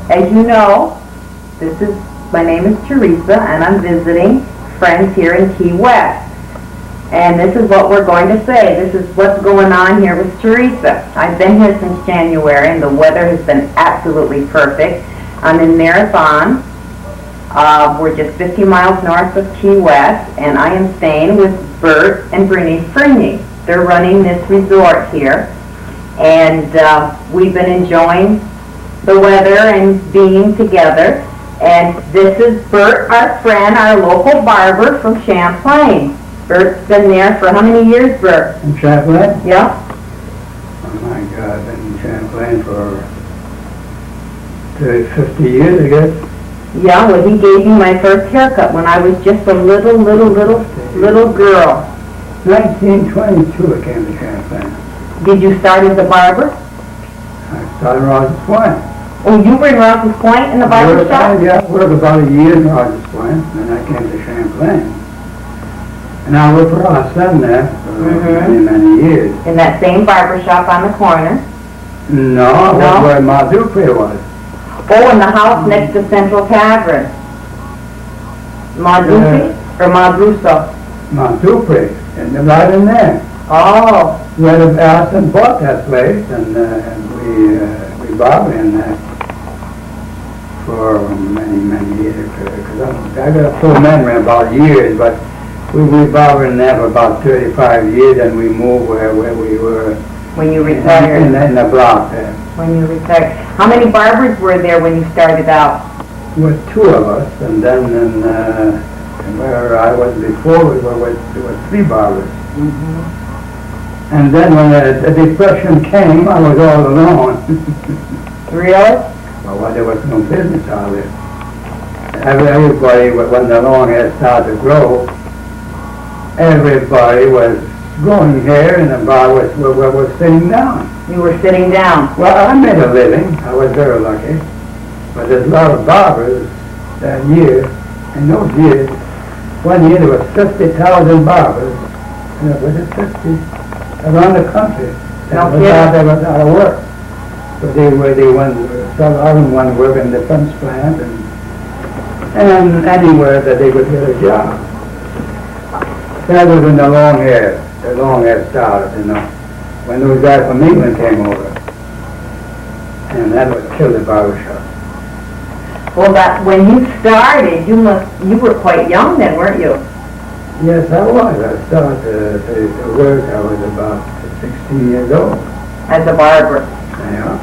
As you know, my name is Theresa, and I'm visiting friends here in Key West. And this is what we're going to say. This is what's going on here with Theresa. I've been here since January, and the weather has been absolutely perfect. I'm in Marathon. We're just 50 miles north of Key West, and I am staying with Bert and Brittany Fournier. They're running this resort here, and we've been enjoying the weather and being together. And this is Bert, our friend, our local barber from Champlain. Bert's been there for how many years, Bert? In Champlain? Yeah. Oh my God, I've been in Champlain for 50 years, I guess. Yeah, well, he gave me my first haircut when I was just a little girl. 1922 I came to Champlain. Did you start as a barber? I started in Rogers Point. Oh, you were in Rogers Point in the barber shop? Yeah, I worked about a year in Rogers Point, and then I came to Champlain. And I worked for our son there for many years. In that same barber shop on the corner? No, that's where Ma Dupre was. Oh, in the house next to Central Tavern. Ma Dupre or Ma Brusso? Ma Dupre, and right in there. Oh. Where the Allison bought that place, and we barbered in there for many years. Cause I got a full memory about years, but we barbered in there for about 35 years, and we moved where we were. When you retired? In the block there. When you retired. How many barbers were there when you started out? There were two of us, and then where I was before, there were three barbers. And then when the Depression came, I was all alone. Really? Well, there was no business out there. Everybody, when the long hair started to grow, everybody was growing hair, and the bar was sitting down. You were sitting down? Well, I made a living. I was very lucky. But there's a lot of barbers that year. In those years, one year there were 50,000 barbers. And it was 50 around the country. They was out of work. So they went, some of them went to work in defense plant and anywhere that they could get a job. That was when the long hair started, you know, when those guys from England came over. And that would kill the barbershop. Well, when you started, you were quite young then, weren't you? Yes, I was. I started to work. I was about 16 years old. As a barber? Yeah.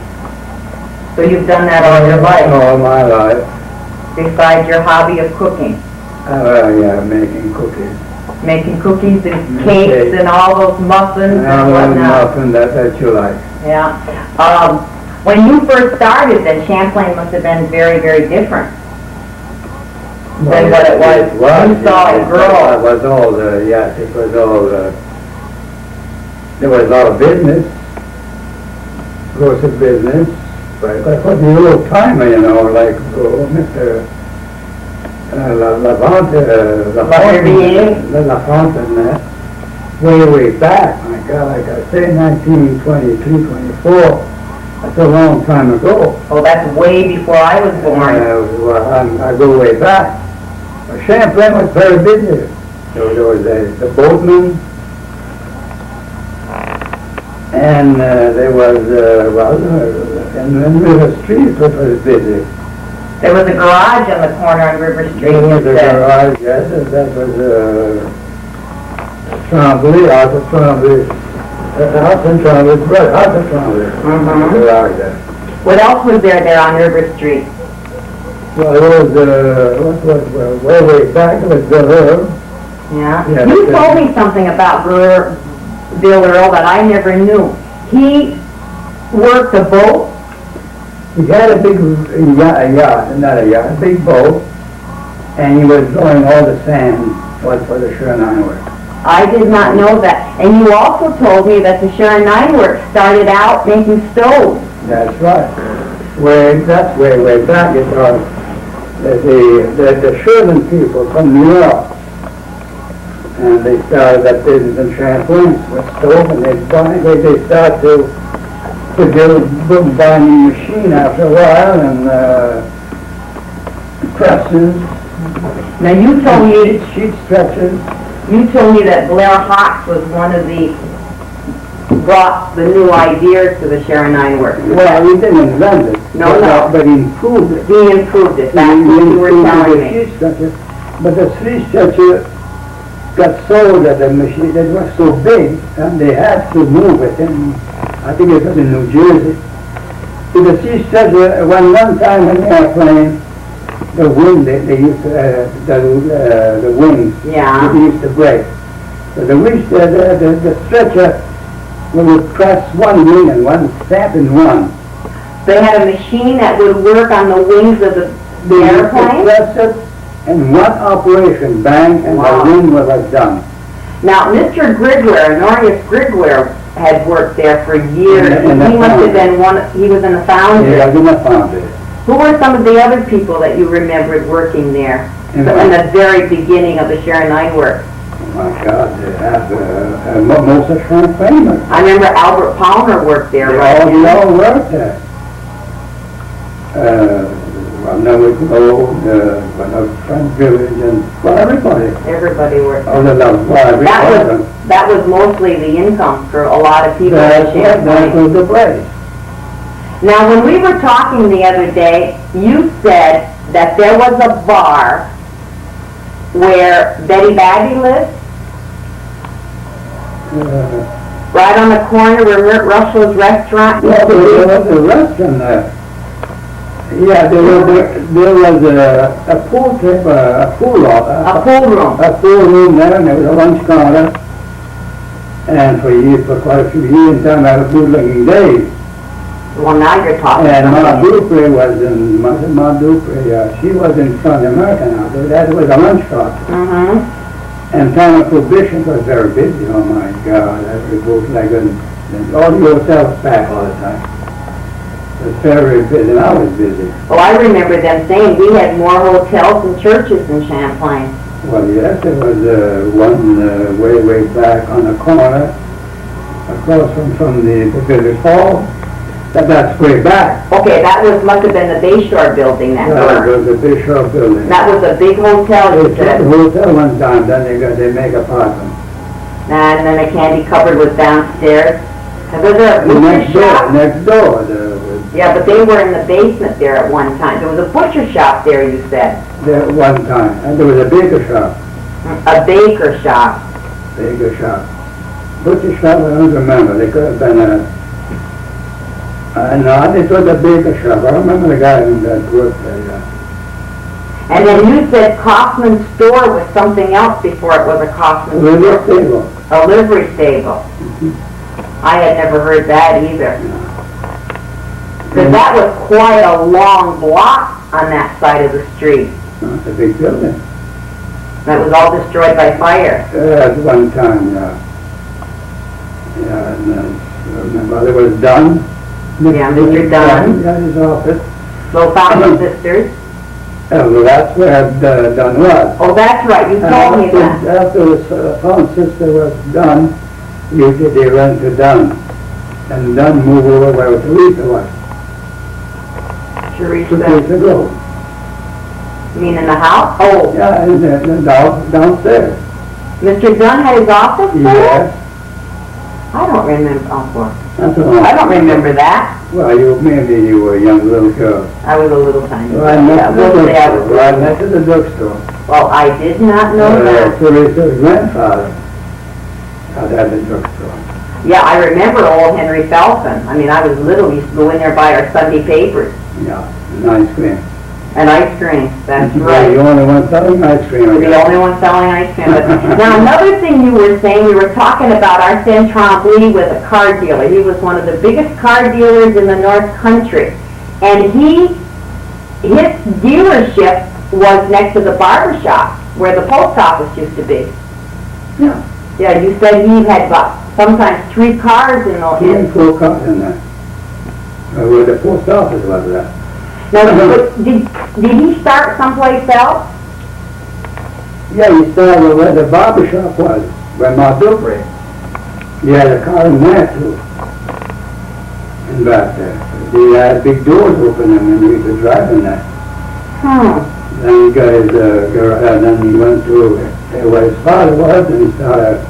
So you've done that all your life? All my life. Besides your hobby of cooking? Yeah, making cookies. Making cookies and cakes and all those muffins and whatnot? Muffins that you like. Yeah. When you first started, then Champlain must have been very, very different than what it was. You saw it grow. It was all there was a lot of business, grocery business, but it was the old timer, you know, like Mr. Lafont and that, way back. My God, like I say, 1923, 24. That's a long time ago. Oh, that's way before I was born. I go way back. But Champlain was very busy. There was the boatman, and there was, in River Street, it was busy. There was a garage on the corner on River Street. There was a garage, yes, that was Tremblay, Arthur Tremblay. Arthur Tremblay's brother, Arthur Tremblay. Garage there. What else was there on River Street? Well, it was, way back, it was Bill Earl. Yeah. You told me something about Bill Earl that I never knew. He worked a boat. He had a big a big boat, and he was blowing all the sand for the Sherman work. I did not know that. And you also told me that the Sherman Works started out making stoves. That's right. That's way back. It was the Sherman people from New York, and they started that business in Champlain with stove, and they started to But they would buy me a machine after a while and presses, Now you told me sheet stretchers. that Blair Hawks was one of the brought the new ideas to the Sharon Nine Works. Well, he didn't invent it. No, no. But he improved it. He improved it. That's what you were telling me. Sheet stretcher. But the sheet stretcher got sold at the machine. It was so big, and they had to move it. And I think it was in New Jersey. So the sheet stretcher, one time in the airplane, the wing, they used to, the wings, Yeah. they used to break. So the stretcher would press one wing and one snap in one. They had a machine that would work on the wings of the airplane? Press it in one operation, bang, and Wow. the wing was done. Now, Mr. Grigware, Norius Grigware, had worked there for years. In the He must have foundry. been he was in the foundry. Yeah, I didn't found it. Who were some of the other people that you remembered working there in the very beginning of the Sharon Nine Works? Oh my God, they have most of them famous. I remember Albert Palmer worked there, They right? all worked there. Now we go, Front Village, and well, everybody. Everybody worked there. All the love, well, That was mostly the income for a lot of people in that Champlain. was the place. Now, when we were talking the other day, you said that there was a bar where Betty Baggy lived, right on the corner where Mert Russell's restaurant used Well, to there be. was a restaurant there. Yeah, there was a pool table, a pool room. room there, and there was a lunch counter. And for quite a few years in time, I had a bootlegging days. Well, now you're talking And Ma about Dupree was in, Ma Dupree, she was in Front America now, so that was a lunch counter. Mm-hmm. And time of prohibition was very busy, oh my God, every bootlegger, and all the hotels packed all the time. It was very busy, and I was busy. Well, I remember them saying we had more hotels and churches in Champlain. Well, yes, there was one way back on the corner, across from the village hall. That's way back. Okay, that must have been the Bayshore building that That burned. was the Bishop building. That was a big hotel, you They took the said. hotel one time, then they make apartment. And then the candy cupboard was downstairs. And was there a butcher shop? Next door, Yeah, but they were in the basement there at one time. There was a butcher shop there, you said. there one time, and there was a baker shop. A baker shop. Butcher shop, I don't remember, they could have been no, it was a baker shop, I remember the guy that worked there, yeah. And then you said Kaufman's store was something else before it was a Kaufman Livery store. stable. A livery stable. I had never heard that either. Because that was quite a long block on that side of the street. No, it's a big building. That was all destroyed by fire. At one time, yeah. Yeah, and my mother was Dunn. Yeah, Mr. Dunn. Yeah, his office. Little Fountain Sisters. Well, that's where Dunn was. Oh, that's right, you told me that. After the Fountain Sister was done, usually they run to Dunn. And Dunn moved over where Theresa was. 2 years Theresa. ago. You mean in the house? Oh, Yeah, in downstairs. Mr. Dunn had his office there? Yes. I don't remember, That's all. I don't remember that. Well, maybe you were a young little girl. I was a little tiny. Right next Yeah, to the we'll say I was drugstore. Right little. next to the drugstore. Well, I did not know that. Theresa's grandfather had the drugstore. Yeah, I remember old Henry Felton. I mean, I was little, we used to go in there buy our Sunday papers Yeah, and ice cream. and ice cream. That's You're right. the only one selling ice cream. I The guess. only one selling ice cream. But now, another thing you were saying, you were talking about Arsène Tremblay with a car dealer. He was one of the biggest car dealers in the North Country. And his dealership was next to the barber shop where the post office used to be. Yeah. Yeah, you said he had about sometimes 3 cars in the... He had 4 cars in there. Where the post office was at. Now, did he start someplace else? Yeah, he started where the barber shop was, where Ma Dupree. He had a car in there too. in back there. They had big doors open and we could drive in there. Then he got his garage, and then he went to where his father was, and he started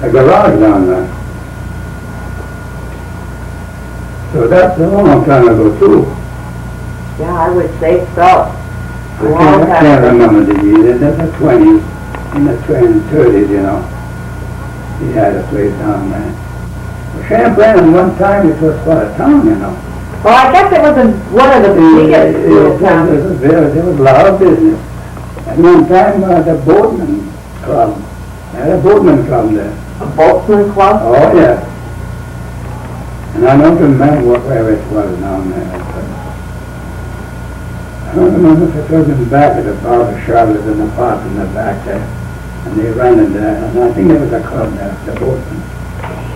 a garage down there. So that's a long time ago too. Yeah, I would say so. I can't remember the year, in the 20s, in the 20s, 30s, you know. He had a place down there. Champlain, one time it was quite a town, you know. Well, I guess it was one of the biggest little towns. There was a lot of business. At one time, the boatman club, they had a boatman club there. A boatman club? Oh, yeah. And I don't remember where it was down there. I don't remember if it was in the back of the barber shop, it was in the park in the back there. And they ran in there, and I think there was a club there, the boatman.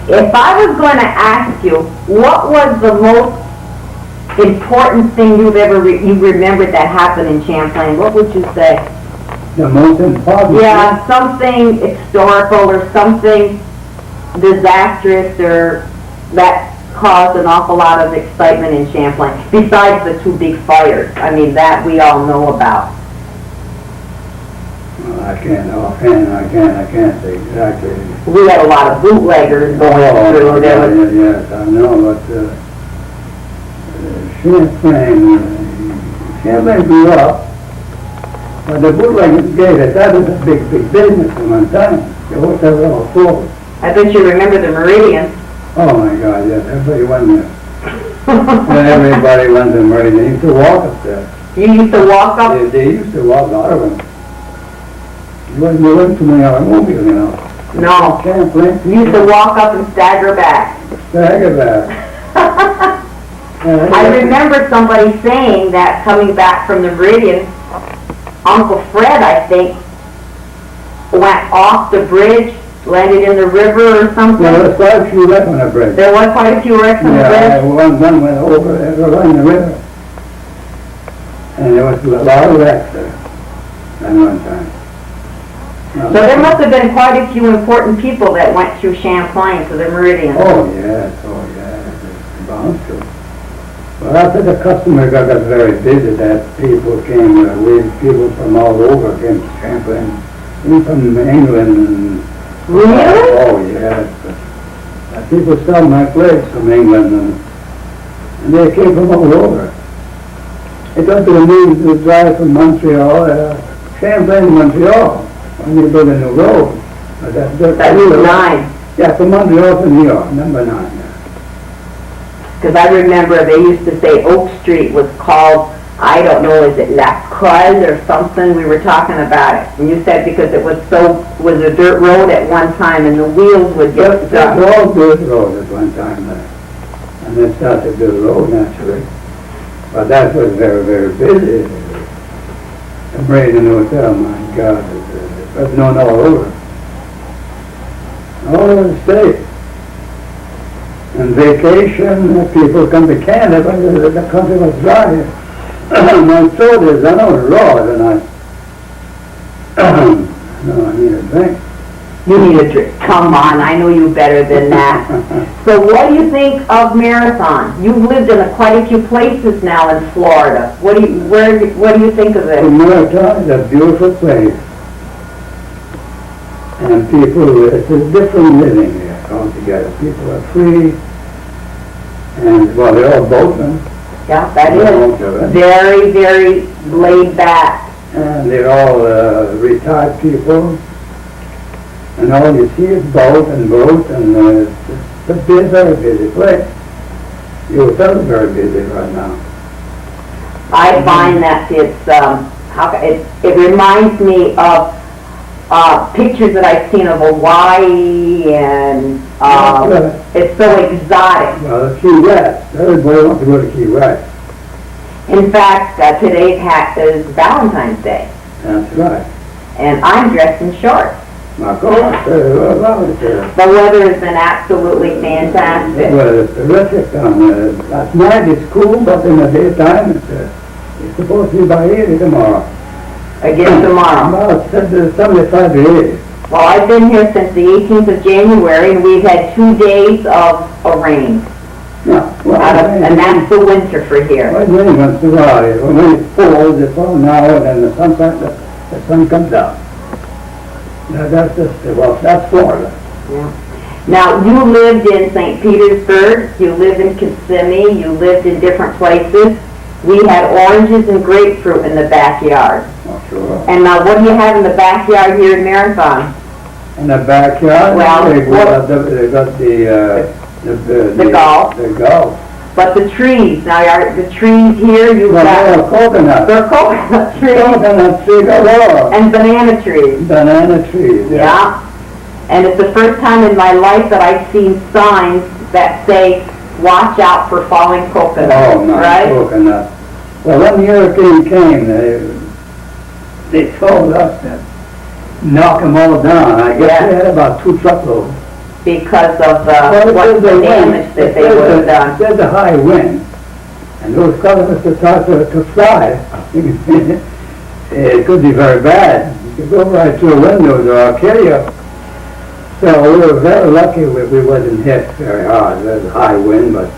If I was going to ask you, what was the most important thing you've ever you remembered that happened in Champlain, what would you say? The most important Yeah, something historical or something disastrous or that caused an awful lot of excitement in Champlain, besides the two big fires. I mean, that we all know about. Well, I can't say exactly. We had a lot of bootleggers going through there. Yes, I know, but Champlain grew up, but the bootleggers gave it. That was a big business at one time. The hotel was all full. I bet you remember the Meridian. Oh my God, yes, everybody went there. Everybody went to Meridian. They used to walk up there. You used to walk up? They used to walk, a lot of them. There wasn't too many automobiles, you know. No. Champlain. You used to walk up and stagger back. Stagger back. I remember somebody saying that coming back from the Meridian, Uncle Fred, I think, went off the bridge, landed in the river or something. There was quite a few wrecks on the bridge. There was quite a few wrecks on the Yeah, bridge? one went over in the river. And there was a lot of wrecks there at one time. So there must have been quite a few important people that went through Champlain to the Meridian. Oh, yes, it's bound to. Well, after the customer got very busy, that people came, people from all over came to Champlain, even from England. And, Really? Oh, yes. People saw my place from England, and they came from all over. It got to the means to drive from Montreal, Champlain to Montreal, when you built a new road. That's 9. Yeah, from Montreal to New York, number 9. Because I remember they used to say Oak Street was called, I don't know, is it La Creuse or something? We were talking about it. And you said because it was a dirt road at one time and the wheels would get stuck. It was all dirt road at one time there. And then started the road naturally. But that was very, very busy. The Braden Hotel, my God, it was known all over. All over the state. And vacation, people come to Canada, but the country was dry. My throat is, I know, raw tonight. No, I need a drink. You need a drink. Come on, I know you better than that. So what do you think of Marathon? You've lived in quite a few places now in Florida. What do you think of it? Marathon is a beautiful place. And people, it's a different living here altogether. People are free. And, well, they're all boatmen. Yeah, that is very, very laid back. And they're all retired people. And all you see is boat, and it's a very busy place. The hotel is very busy right now. I find that it reminds me of pictures that I've seen of Hawaii, and it's so exotic. Well, Key West. Everybody wants to go to Key West. In fact, today's is Valentine's Day. That's right. And I'm dressed in shorts. My God, The weather has been absolutely fantastic. Well, it's terrific down there. At night it's cool, but in the daytime it's supposed to be by 80 tomorrow. Again tomorrow. No, it's 75 to 80. Well, I've been here since the 18th of January, and we've had 2 days of rain. Yeah. Well, And that's the winter for here. well, many months in a while. When it falls, it falls now, and then the sun comes out. That's just, well, that's Florida. Yeah. Now, you lived in St. Petersburg, you lived in Kissimmee, you lived in different places. We had oranges and grapefruit in the backyard. Oh, sure. And now, what do you have in the backyard here in Marathon? In the backyard, Well, they got the golf. The golf. But the trees, now the trees here, you've Well, got, coconut. they're coconut trees Coconut tree galore. and banana trees. Banana trees, Yeah. And it's the first time in my life that I've seen signs that say, watch out for falling coconuts, Oh, my right? coconut. Well, when the hurricane came, they told us that knock them all down. I guess Yeah. they had about 2 truckloads. Because of Well, what the wind. damage that they would have done. There's a high wind, and those coconuts to start to fly. It could be very bad. You could go right through the windows or I'll kill you. So we were very lucky we wasn't hit very hard. There's a high wind, but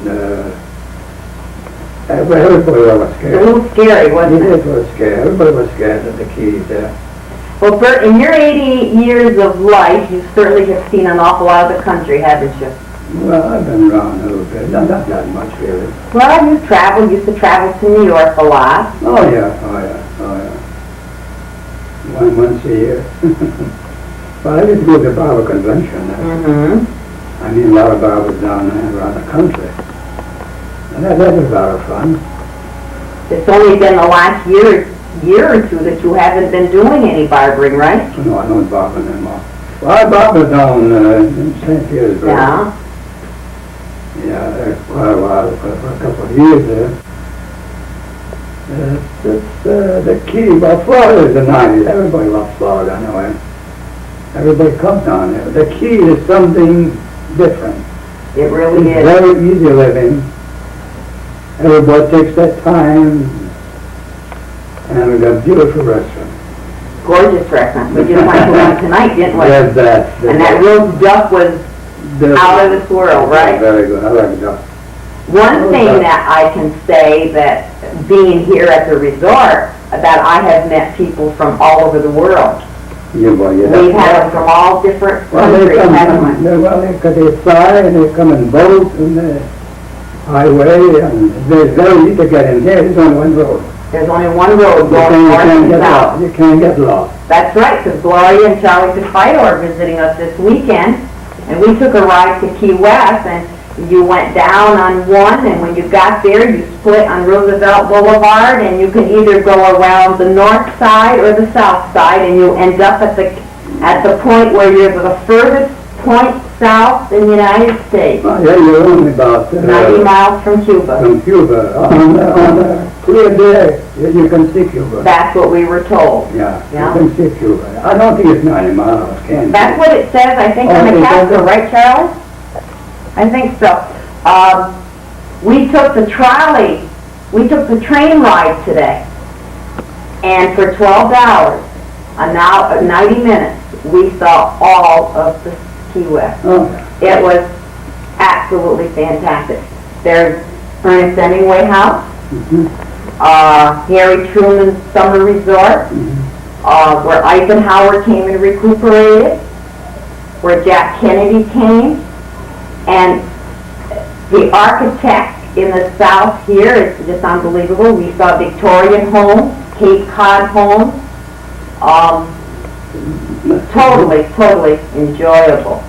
everybody was A scared. little scary, wasn't it? It was scared. Everybody was scared of the keys there. Well, Bert, in your 80 years of life, you certainly have seen an awful lot of the country, haven't you? Well, I've been around a little bit. Not that much, really. Well, used to travel to New York a lot. Oh, yeah. Once a year. Well, I used to go to the barber convention. Mm-hmm. I mean, a lot of barbers down there around the country. And that was a lot of fun. It's only been the last year or two that you haven't been doing any barbering, right? No, I don't barber anymore. Well, I barber down in St. Petersburg. Yeah. Yeah, there quite a while, for a couple of years there. It's the key. Well, Florida is the 90s. Everybody loves Florida, anyway. Everybody comes down there. The key is something different. It really It's is. very easy living. Everybody takes their time. And we got beautiful restaurants. Gorgeous restaurant. We just went to one tonight, didn't we? There's that. And that roast duck was out of this world, right? Very good. I like duck. One thing that I can say that being here at the resort, that I have met people from all over the world. Yeah, well, yeah. We've had them from all different Well, they countries, haven't come, we? they fly and they come in boats and the highway, and it's very easy to get in here. There's only one road. There's only one road going north and south. You can't get lost. That's right, because Gloria and Charlie Fido are visiting us this weekend, and we took a ride to Key West, and you went down on one, and when you got there, you split on Roosevelt Boulevard, and you can either go around the north side or the south side, and you end up at the point where you're the furthest point south in the United States, Well, yeah, you're only about 90 miles from Cuba. from Cuba. On a clear day, you can see Cuba. That's what we were told. Yeah, Yeah. you can see Cuba. I don't think it's 90 miles, can you? That's what it says, I think, on Oh, the it does capsule, it? right, Charlie? I think so. We took the train ride today, and for $12, now 90 minutes, we saw all of the Key West. Oh, It was absolutely fantastic. There's Ernest Hemingway House, Harry Truman's Summer Resort, where Eisenhower came and recuperated, where Jack Kennedy came, and the architect in the south here is just unbelievable. We saw Victorian homes, Cape Cod homes, totally enjoyable.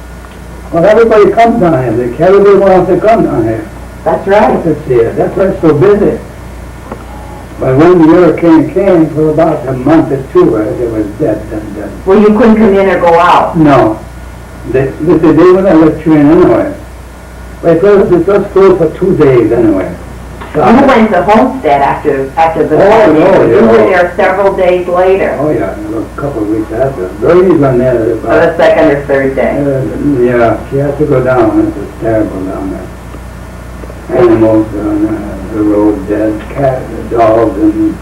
Well, everybody comes down here. Everybody wants to come down here. That's right. To see it. That's why it's so busy. But when the hurricane came for about a month or two, it was dead. Well, you couldn't come in or go out. No. They wouldn't let you in anyway. But it was closed for 2 days anyway. You went to Homestead after the tornado. You were there several days later. Oh, yeah, a couple of weeks after. Bernie's on there. On the second or third day. Yeah, she has to go down. It was terrible down there. Animals on the road, dead, cats, dogs, and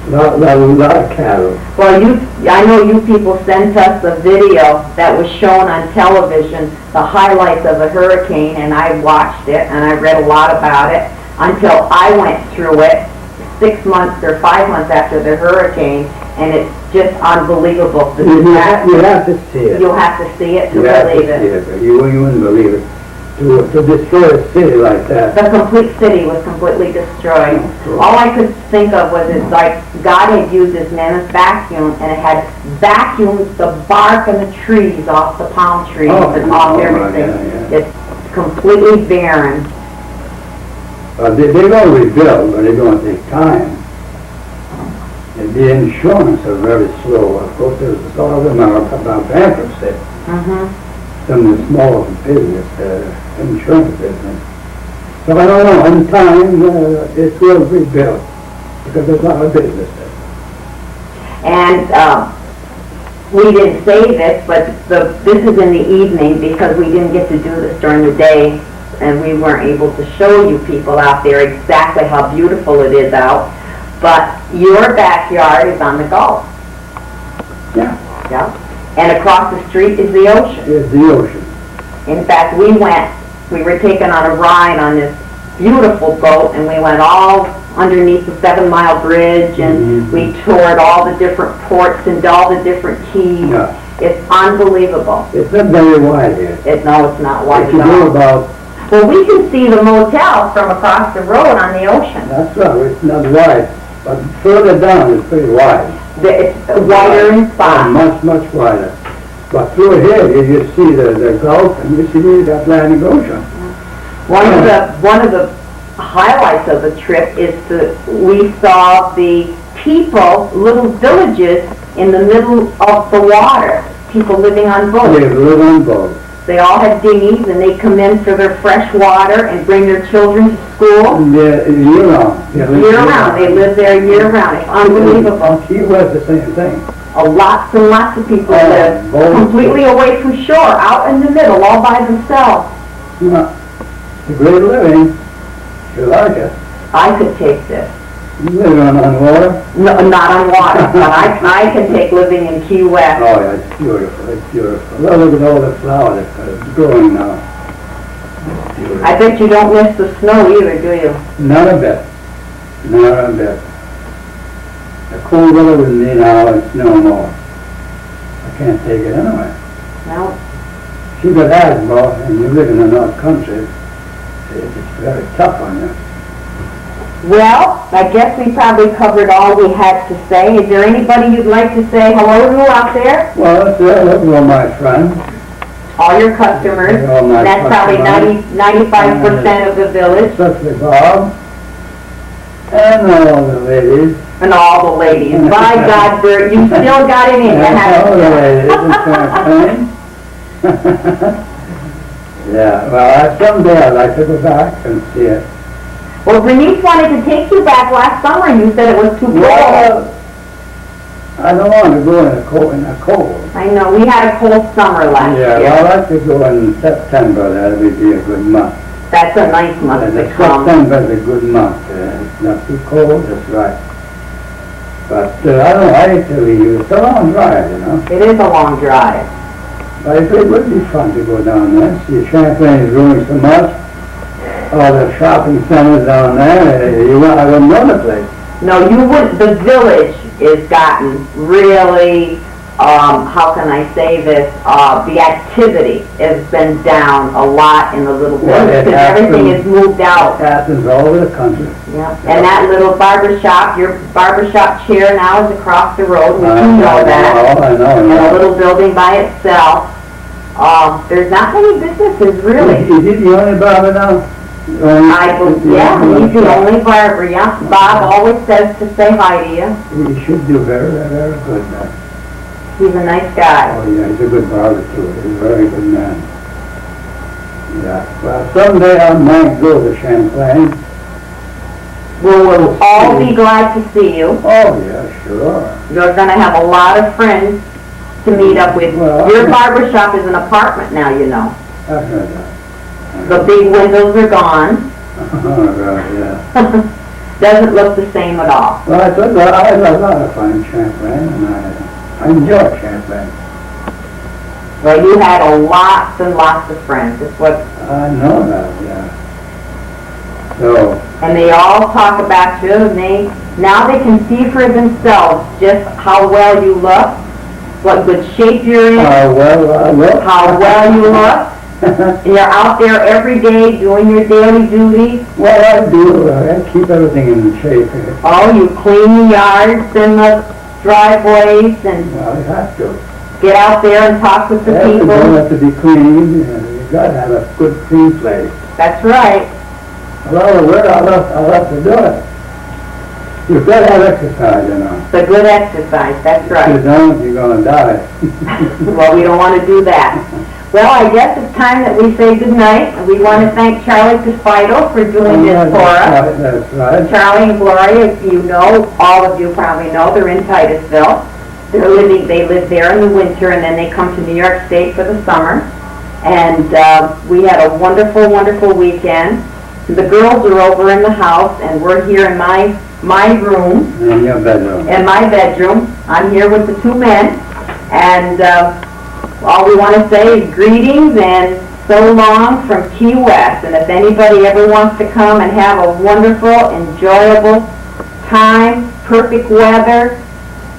lot of cattle. Well, I know you people sent us a video that was shown on television, the highlights of a hurricane, and I watched it, and I read a lot about it, until I went through it 6 months or 5 months after the hurricane, and it's just unbelievable. You have to see it. You'll have to see it to You have to believe see it. it. You wouldn't believe it. To destroy a city like that. The complete city was completely destroyed. All I could think of was it's like God had used his mammoth vacuum, and it had vacuumed the bark and the trees off the palm trees and off everything. Yeah. It's completely barren. They're going to rebuild, but they're going to take time. And the insurance are very slow. Of course, there's a lot of them are about bankruptcy. Some of the small business, insurance business. So I don't know, in time, it will rebuild, because there's a lot of business there. And we didn't say this, but this is in the evening because we didn't get to do this during the day, and we weren't able to show you people out there exactly how beautiful it is out. But your backyard is on the Gulf. Yeah. Yeah. And across the street is the ocean. It's the ocean. In fact, we were taken on a ride on this beautiful boat, and we went all underneath the 7 Mile Bridge, and we toured all the different ports and all the different keys. Yeah. It's unbelievable. It's not very wide here. No, it's not wide If you at go all. about, Well, we can see the motel from across the road on the ocean. that's right, it's not wide, but further down it's pretty wide. It's wider in spots. Much, much wider. But through here, you see the Gulf and you see the Atlantic Ocean. One of the highlights of the trip is we saw the people, little villages in the middle of the water, people living on boats. They live on boats. They all have dinghies, and they come in for their fresh water and bring their children to school. And they're year-round. Year-round. They live there year-round. It's unbelievable. Key West, the same thing. Lots and lots of people live completely away from shore, out in the middle, all by themselves. Yeah. It's a great living. You like it. I could take this. You live on water? No, not on water, but I can take living in Key West. Oh, yeah, it's beautiful. It's beautiful. Well, look at all the flowers that's growing now. It's beautiful. I bet you don't miss the snow either, do you? Not a bit. Not a bit. The cold weather with me now, it's no more. I can't take it anyway. No. If you got asthma and you live in the North Country, it's very tough on you. Well, I guess we probably covered all we had to say. Is there anybody you'd like to say hello to out there? Well, that's all my friends. All your customers. All my That's probably customers. 95% of the village. Especially Bob. And all the ladies. And all the ladies. By God, Bert, you still got it in you, And all haven't the you? ladies, it's kind of thing. Yeah, well, someday I'd like to go back and see it. Well, Bernice wanted to take you back last summer, and you said it was too cold. Well, I don't want to go in a cold. I know, we had a cold summer last Yeah, year. well, I'd like to go in September. That would be a good month. That's a nice month And to come. September is a good month. It's not too cold, that's right. But I don't know, I tell you, it's a long drive, you know. It is a long drive. But it would be fun to go down there. See, Champlain is growing so much. All the shopping centers down there, I wouldn't know the place. No, you wouldn't. The village has gotten really, how can I say this, the activity has been down a lot in the little Well, village, it because everything happens. is moved out. It happens all over the country. Yeah. And that little barber shop, your barber shop chair now is across the road, we do know that. I know. And a little building by itself. There's not many businesses, really. Is he the only barber now? Yeah, he's the only barber, yeah. Bob always says to say hi to you. He should do very, very good now. He's a nice guy. Oh, yeah, he's a good barber, too. He's a very good man. Yeah. Well, someday I might go to Champlain. We'll all be glad to see you. Oh, yeah, sure. You're going to have a lot of friends to meet up with. Well, Your barber shop is an apartment now, you know. I've heard that. The big windows are gone. Oh, right, yeah. doesn't look the same at all. Well, I had a lot of fun in Champlain, and I enjoyed Champlain. Well, you had lots and lots of friends. It's what, I know that, yeah. So, and they all talk about you, and now they can see for themselves just how well you look, what good shape you're in, well, I look. how well you look. And you're out there every day doing your daily duties. Well, I do. I keep everything in shape here. Oh, you clean the yards and the driveways and Well, you have to. get out there and talk with the Everything people. has to be clean, and you've got to have a good, clean place. That's right. A lot of work, I love to do it. You've got to have exercise, you know. It's a good exercise, that's If you right. don't, you're going to die. Well, we don't want to do that. Well, I guess it's time that we say goodnight, and we want to thank Charlie Despito for doing this for us. That's right. Charlie and Gloria, you know, all of you probably know, they're in Titusville. They live there in the winter, and then they come to New York State for the summer. And we had a wonderful, wonderful weekend. The girls are over in the house, and we're here in my room, In your bedroom. in my bedroom. I'm here with the two men, and all we want to say is greetings and so long from Key West. And if anybody ever wants to come and have a wonderful, enjoyable time, perfect weather,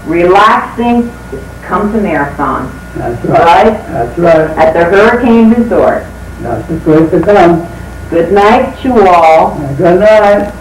relaxing, just come to Marathon. That's Right? right. That's right. At the Hurricane Resort. That's the place to come. Good night to all. Good night.